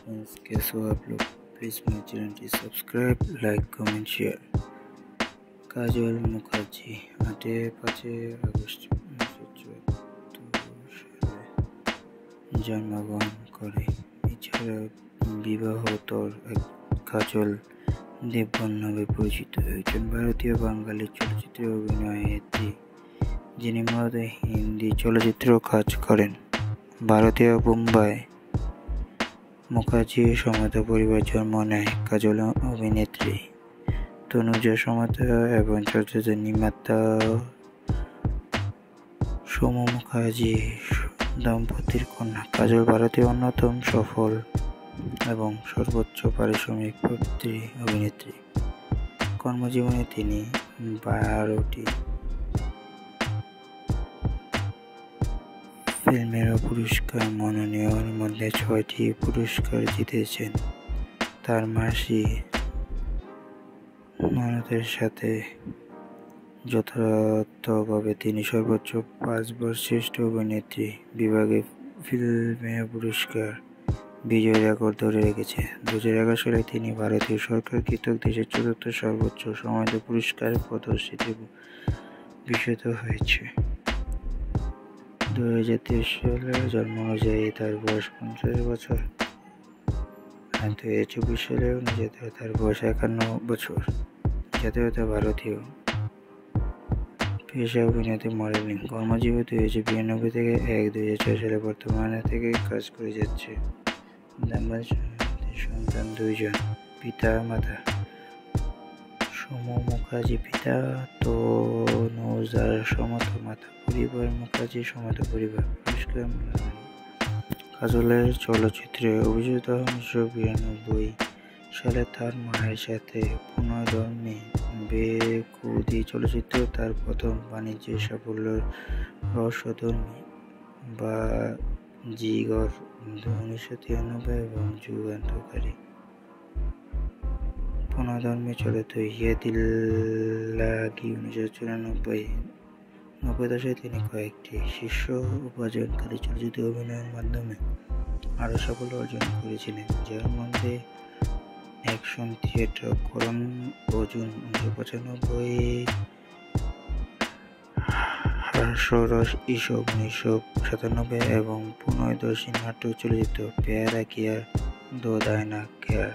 Friends, कैसे हो आप लोग। प्लीज़ मेरे चैनल की सब्सक्राइब, लाइक, कमेंट, शेयर। কাজল মুখার্জি 8-5 আগস্ট 1974 সালে জন্মগ্রহণ করে। এছাড়া বিবাহোত্তর কাজল দেবগন নামে পরিচিত একজন ভারতীয় বাঙালি চলচ্চিত্র অভিনেত্রী, যিনি মূলত হিন্দি চলচ্চিত্র কাজ করেন। ভারতীয় বোম্বাই মুখার্জি সমত পরিবার জন্ম নেয়। কাজল অভিনেত্রী তনুজা সমত এবং চলচ্চিত্র নির্মাতা সোম মুখার্জি দম্পতির কন্যা। কাজল ভারতের অন্যতম সফল এবং সর্বোচ্চ পারিশ্রমিক প্রাপ্ত অভিনেত্রী। কর্মজীবনে তিনি 12টি ফিল্মফেয়ার পুরস্কার মনোনয়নের মধ্যে 6টি পুরস্কার জিতেছেন। তার মাসি মানতের সাথে যথাযথভাবে তিনি সর্বোচ্চ 5বার শ্রেষ্ঠ অভিনেত্রী বিভাগে ফিল্মফেয়ার পুরস্কার বিজয়ের রেকর্ড ধরে রেখেছেন। 2011 সালে তিনি ভারতীয় সরকার কর্তৃক দেশের 4র্থ সর্বোচ্চ সম্মানিত পুরস্কারের পদকটিতে ভূষিত হয়েছে। 2023 সালের জন্ম অনুযায়ী তার বয়স 50 বছর আর 2024 সালের অনুযায়ী তার বয়স 51 বছর। জাতীয়তা ভারতীয়, পেশা অভিনেত্রী, মডেলিং। কর্মজীবন 1992 থেকে 2004 সালে বর্তমানে থেকে কাজ করে যাচ্ছে। দাম্পত্য সন্তান 2 জন। পিতা মাতা সোম মুখার্জি পিতা, তনুজার সমত মাতা। পরিবার মুখার্জি সমত পরিবার। পুরস্কার কাজলের চলচ্চিত্রে অভিষেক 1992 সালে তার মায়ের সাথে পুনর্জন্মে বেকুদি চলচ্চিত্র তার প্রথম বাণিজ্যিক সাফল্যের রহস্যধর্মী বাজিগর 1993 এবং যুগান্তকারী পুনর্জন্মে চলচ্চিত্র ইয়ে দিল লাগি 1994। 90 দশকে তিনি কয়েকটি শীর্ষ উপার্জনকারী চলচ্চিত্রে অভিনয়ের মাধ্যমে আরও সাফল্য অর্জন করেছিলেন, যার মধ্যে অ্যাকশন থিয়েটার করণ অর্জুন 1995, হাস্যরস ইশক 1997 এবং পুনর্দর্শী নাটক চলচ্চিত্র প্যারা কিয়া দো দায়না কেয়ার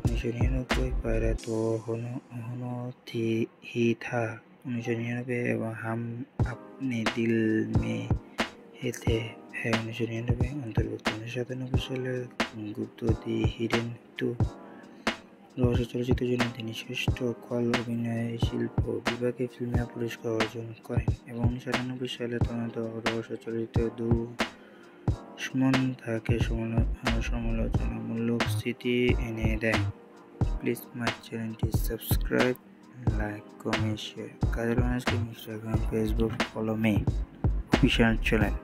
1999, পায়রা তো হনো হি থা 1999 এবং হাম আপনে দিল মে হে থে হ্যাঁ 1999 অন্তর্ভুক্ত। 1997 সালের গুপ্ত দি হিডেন 2 রহস্য চলচ্চিত্রের জন্য তিনি শ্রেষ্ঠ খল অভিনয় শিল্প বিভাগে ফিল্মফেয়ার পুরস্কার অর্জন করেন এবং 1998 সালে তদন্ত রহস্য চলচ্চিত্র দুশমন তাকে সমালোচনামূলক স্থিতি এনে দেয়। প্লিজ মাই চ্যানেলটি subscribe, like, comment, share. Kajal অনার্সকে Instagram, Facebook, follow me official channel.